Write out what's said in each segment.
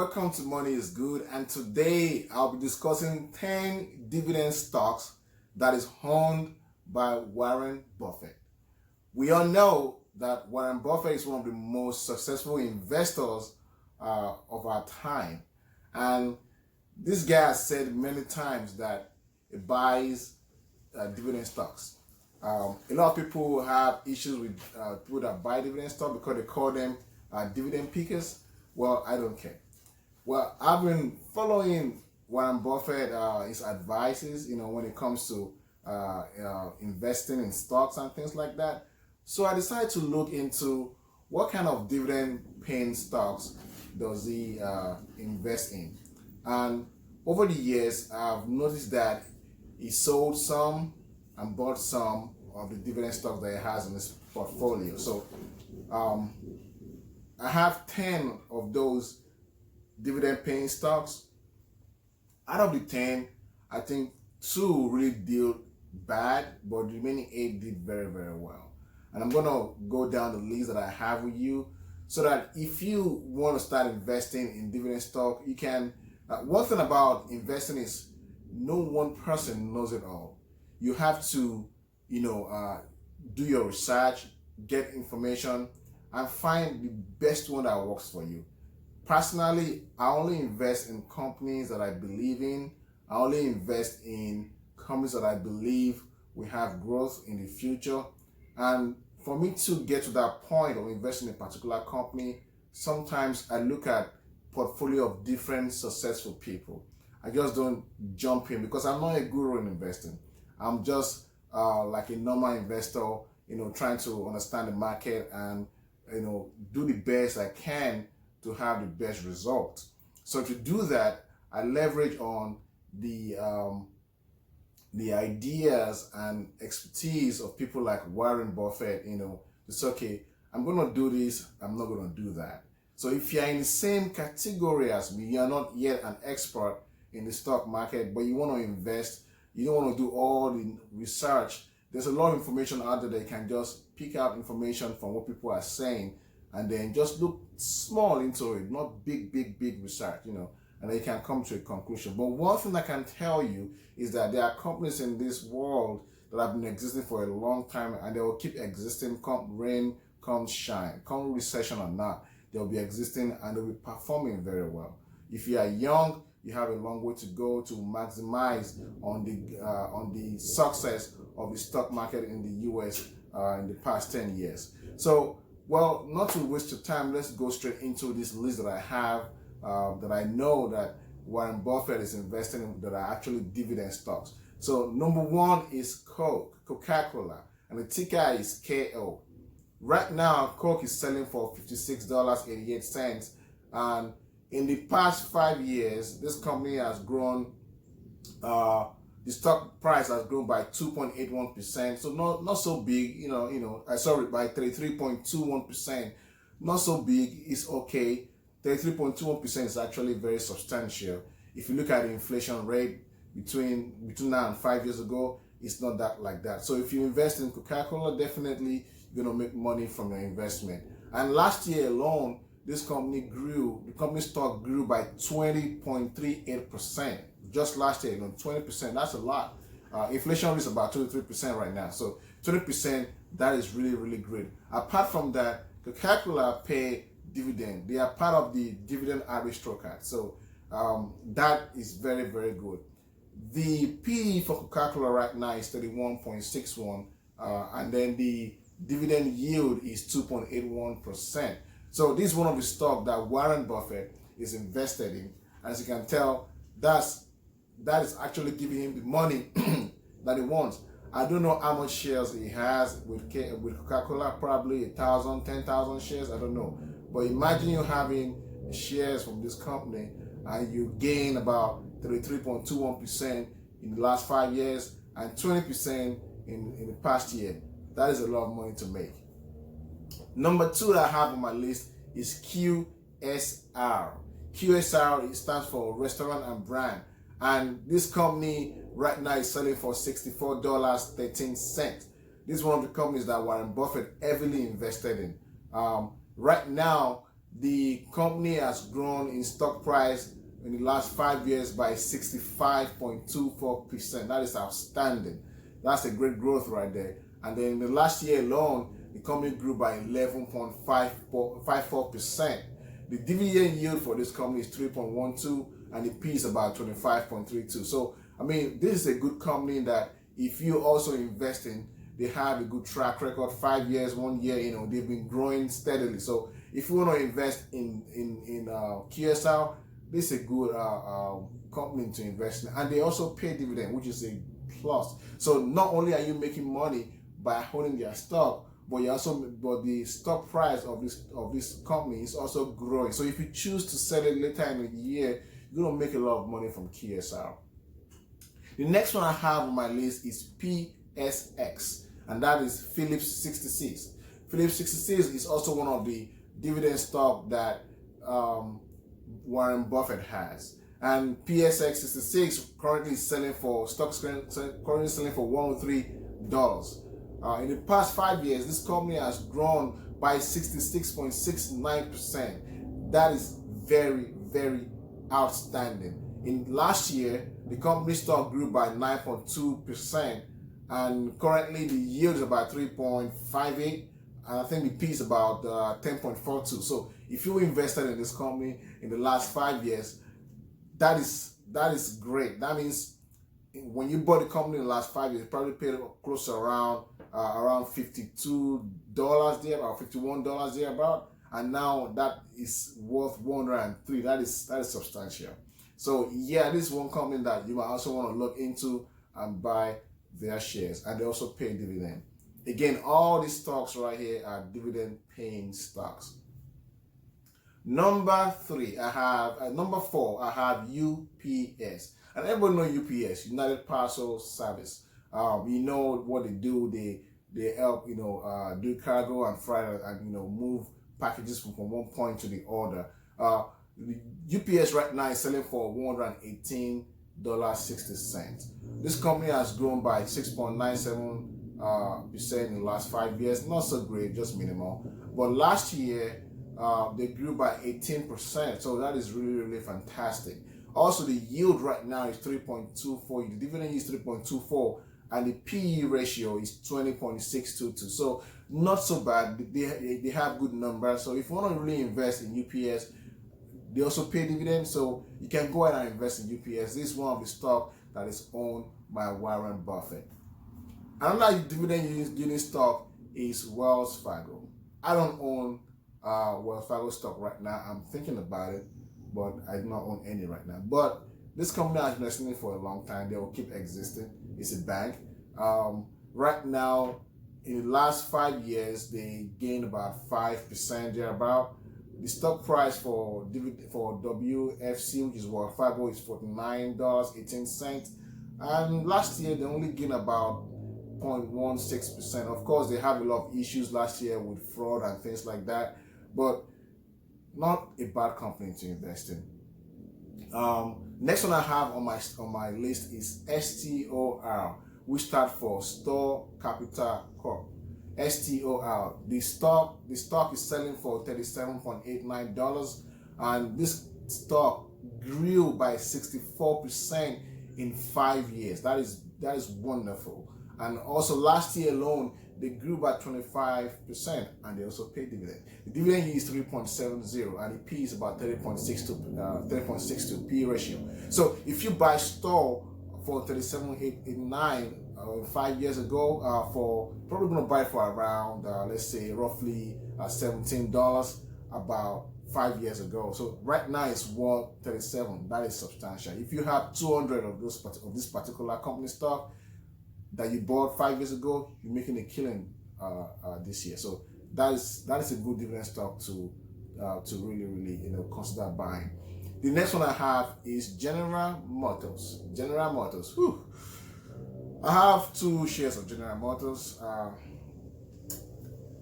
welcome to Money is Good, and today I'll be discussing 10 dividend stocks that is owned by Warren Buffett. We all know that Warren Buffett is one of the most successful investors of our time, and this guy has said many times that he buys dividend stocks. A lot of people have issues with people that buy dividend stock because they call them dividend pickers. Well, I don't care. Well, I've been following Warren Buffett, his advices, when it comes to investing in stocks and things like that. So I decided to look into what kind of dividend-paying stocks does he invest in. And over the years, I've noticed that he sold some and bought some of the dividend stocks that he has in his portfolio. So I have 10 of those dividend paying stocks. Out of the 10, I think 2 really did bad, but the remaining 8 did very, very well. And I'm going to go down the list that I have with you so that if you want to start investing in dividend stock, you can. One thing about investing is no one person knows it all. You have to, do your research, get information, and find the best one that works for you. Personally, I only invest in companies that I believe in. I only invest in companies that I believe will have growth in the future. And for me to get to that point of investing in a particular company, sometimes I look at portfolio of different successful people. I just don't jump in because I'm not a guru in investing. I'm just like a normal investor, trying to understand the market and do the best I can to have the best result. So to do that, I leverage on the ideas and expertise of people like Warren Buffett. It's okay, I'm going to do this, I'm not going to do that. So if you're in the same category as me, you're not yet an expert in the stock market, but you want to invest, you don't want to do all the research. There's a lot of information out there that you can just pick out information from what people are saying and then just look small into it, not big research, and then you can come to a conclusion. But one thing I can tell you is that there are companies in this world that have been existing for a long time and they will keep existing, come rain, come shine, come recession or not. They'll be existing and they'll be performing very well. If you are young, you have a long way to go to maximize on the success of the stock market in the US in the past 10 years. So, well, not to waste your time, let's go straight into this list that I have that I know that Warren Buffett is investing in that are actually dividend stocks. So number 1 is Coca-Cola, and the ticker is KO. Right now, Coke is selling for $56.88, and in the past 5 years, this company has grown, the stock price has grown by 2.81%. So not so big, by 33.21%. Not so big, it's okay. 33.21% is actually very substantial. If you look at the inflation rate between now and 5 years ago, it's not that like that. So if you invest in Coca-Cola, definitely you're gonna make money from your investment. And last year alone, the company stock grew by 20.38%. Just last year, 20%, that's a lot. Inflation rate is about 23% right now. So 20%, that is really, really great. Apart from that, Coca-Cola pay dividend. They are part of the dividend aristocrat. So that is very, very good. The PE for Coca-Cola right now is 31.61, and then the dividend yield is 2.81%. So this is one of the stocks that Warren Buffett is invested in. As you can tell, that is actually giving him the money that he wants. I don't know how much shares he has with Coca-Cola, probably 1,000, 10,000 shares, I don't know. But imagine you having shares from this company and you gain about 33.21% in the last 5 years and 20% in the past year. That is a lot of money to make. Number 2 that I have on my list is QSR. QSR stands for Restaurant and Brand. And this company right now is selling for $64.13. This is one of the companies that Warren Buffett heavily invested in. Right now, The company has grown in stock price in the last 5 years by 65.24%. That is outstanding. That's a great growth right there. And then in the last year alone, the company grew by 11.54%. The dividend yield for this company is 3.12, and the P is about 25.32. So, I mean, this is a good company that if you also invest in, they have a good track record, 5 years, 1 year, they've been growing steadily. So if you want to invest in QSR, this is a good company to invest in. And they also pay dividend, which is a plus. So not only are you making money by holding their stock, but the stock price of this company is also growing. So if you choose to sell it later in the year, you're gonna make a lot of money from QSR. The next one I have on my list is PSX, and that is Phillips 66. Phillips 66 is also one of the dividend stock that Warren Buffett has. And PSX 66 currently selling for $103. In the past 5 years, this company has grown by 66.69%. That is very, very outstanding. In last year, the company stock grew by 9.2%, and currently the yield is about 3.58, and I think the P is about 10.42. So if you invested in this company in the last 5 years, that is great. That means when you bought the company in the last 5 years, you probably paid close to around $52 there, or $51 there about, and now that is worth 103. That is substantial. So yeah, this is one company that you might also want to look into and buy their shares, and they also pay dividend. Again, all these stocks right here are dividend paying stocks. Number 4, I have UPS. And everyone knows UPS, United Parcel Service. You know what they do. They help do cargo and freight and move packages from one point to the other. The UPS right now is selling for $118.60. This company has grown by 6.97% in the last 5 years. Not so great, just minimal. But last year they grew by 18%. So that is really, really fantastic. Also, the yield right now is 3.24. The dividend is 3.24, and the PE ratio is 20.622. So not so bad. They have good numbers. So if you want to really invest in UPS, they also pay dividends. So you can go ahead and invest in UPS. This is one of the stock that is owned by Warren Buffett. Another dividend yielding stock is Wells Fargo. I don't own Wells Fargo stock right now. I'm thinking about it, but I do not own any right now. But this company has been existing for a long time. They will keep existing. It's a bank. Right now, in the last 5 years, they gained about 5% thereabout. The stock price for WFC, which is Wells Fargo, is $49.18. And last year, they only gained about 0.16%. Of course, they have a lot of issues last year with fraud and things like that, but not a bad company to invest in. Next one I have on my list is STOR, which stands for Store Capital Corp. STOR. The stock is selling for $37.89, and this stock grew by 64% in 5 years. That is wonderful. And also last year alone, they grew by 25%, and they also pay dividend. The dividend is 3.70, and the P is about 30.62 P ratio. So if you buy store for $37.89 5 years ago, for probably going to buy for around let's say roughly $17 about 5 years ago. So right now it's worth $37. That is substantial. If you have 200 of this particular company stock that you bought 5 years ago, you're making a killing this year. So that is a good dividend stock to really consider buying. The next one I have is General Motors. General Motors. Whew. I have 2 shares of General Motors.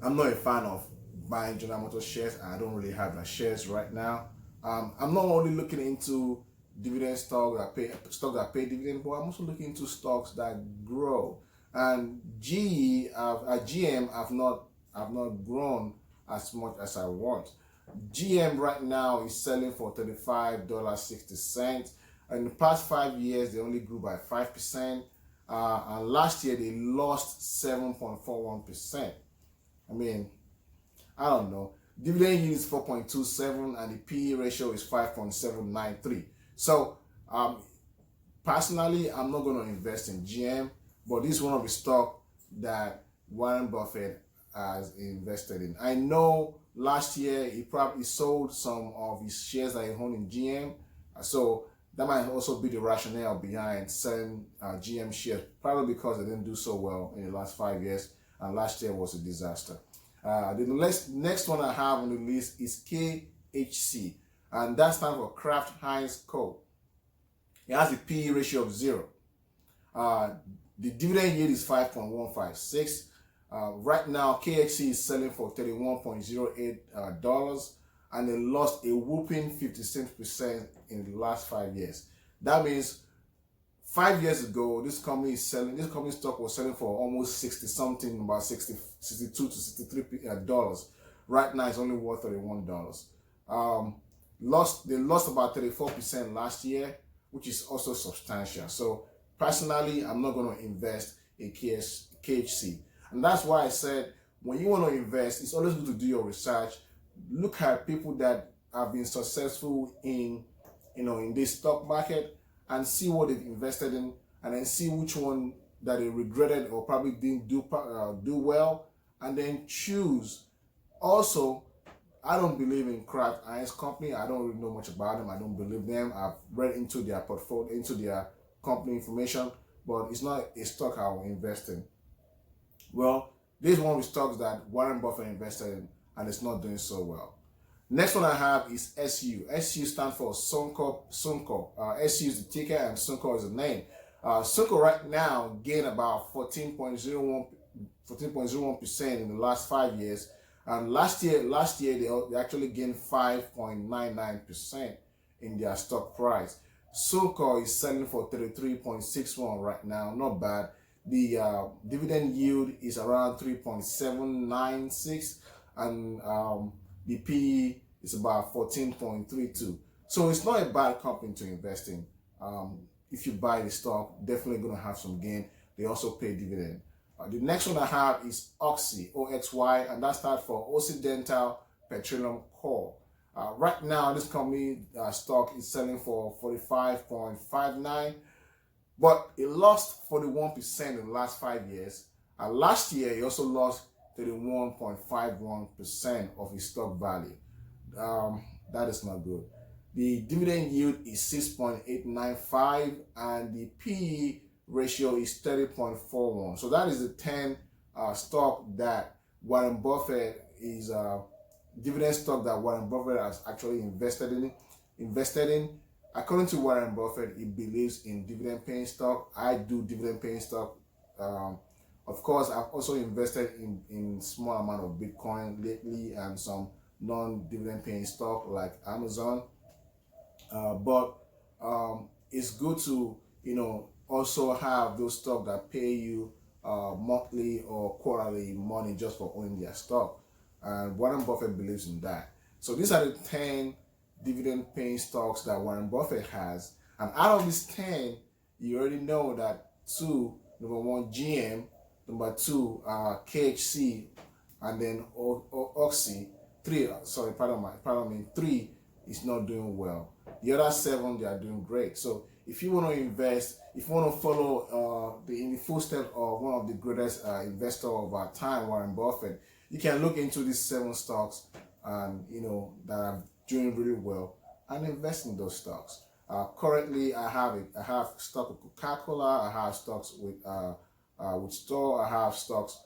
I'm not a fan of buying General Motors shares. I don't really have my shares right now. I'm not only looking into dividend stocks that pay dividend, but I'm also looking into stocks that grow. And GM have not grown as much as I want. GM right now is selling for $35.60. In the past 5 years, they only grew by 5%. And last year, they lost 7.41%. I mean, I don't know. Dividend yield is 4.27 and the PE ratio is 5.793. So, personally, I'm not going to invest in GM, but this is one of the stock that Warren Buffett has invested in. I know last year he probably sold some of his shares that he owned in GM, so that might also be the rationale behind selling GM shares, probably because they didn't do so well in the last 5 years, and last year was a disaster. The next one I have on the list is KHC, and that stands for Kraft Heinz Co. It has a PE ratio of 0. The dividend yield is 5.156. Right now, KHC is selling for $31.08, and they lost a whooping 56% in the last 5 years. That means 5 years ago, this company stock was selling for almost 60 something, about 62 to 63 dollars. Right now, it's only worth $31. They lost about 34% last year, which is also substantial. So personally, I'm not going to invest in KHC. And that's why I said, when you want to invest, it's always good to do your research. Look at people that have been successful in this stock market and see what they've invested in, and then see which one that they regretted or probably didn't do well, and then choose. Also, I don't believe in Kraft Heinz Company. I don't really know much about them. I don't believe them. I've read into their portfolio, into their company information, but it's not a stock I will invest in. Well, this is one of the stocks that Warren Buffett invested in, and it's not doing so well. Next one I have is SU. SU stands for Sunco. SU is the ticker and Sunco is the name. Sunco right now gained about 14.01% in the last 5 years. And last year they actually gained 5.99% in their stock price. Sunco is selling for 33.61 right now, not bad. The dividend yield is around 3.796, and the PE is about 14.32. So it's not a bad company to invest in. If you buy the stock, definitely going to have some gain. They also pay dividend. The next one I have is Oxy, OXY, and that stands for Occidental Petroleum Corp. Right now, this company stock is selling for 45.59, but it lost 41% in the last 5 years. And last year, it also lost 31.51% of its stock value. That is not good. The dividend yield is 6.895, and the PE ratio is 30.41. So that is the 10 stock that Warren Buffett is dividend stock that Warren Buffett has actually invested in. According to Warren Buffett, he believes in dividend paying stock. I do dividend paying stock. Of course, I've also invested in small amount of Bitcoin lately and some non-dividend paying stock like Amazon. But it's good to also have those stocks that pay you monthly or quarterly money just for owning their stock. And Warren Buffett believes in that. So these are the 10 dividend paying stocks that Warren Buffett has. And out of these 10, you already know that number one, GM, number 2, KHC, and then Oxy. 3 is not doing well. The other 7, they are doing great. So if you want to invest, if you want to follow in the footsteps of one of the greatest investors of our time, Warren Buffett, you can look into these 7 stocks and that are doing really well and invest in those stocks. Currently, I have stock with Coca-Cola. I have stocks with Store. I have stocks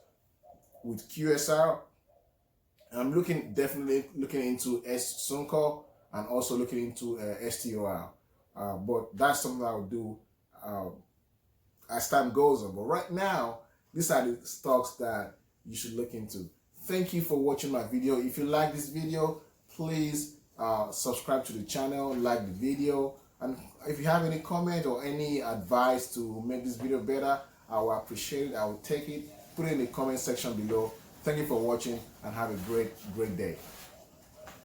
with QSR. I'm definitely looking into Sunco and also looking into STOR. But that's something I will do as time goes on. But right now, these are the stocks that you should look into. Thank you for watching my video. If you like this video, please subscribe to the channel, like the video, and if you have any comment or any advice to make this video better, I will appreciate it. I will take it. Put it in the comment section below. Thank you for watching and have a great day.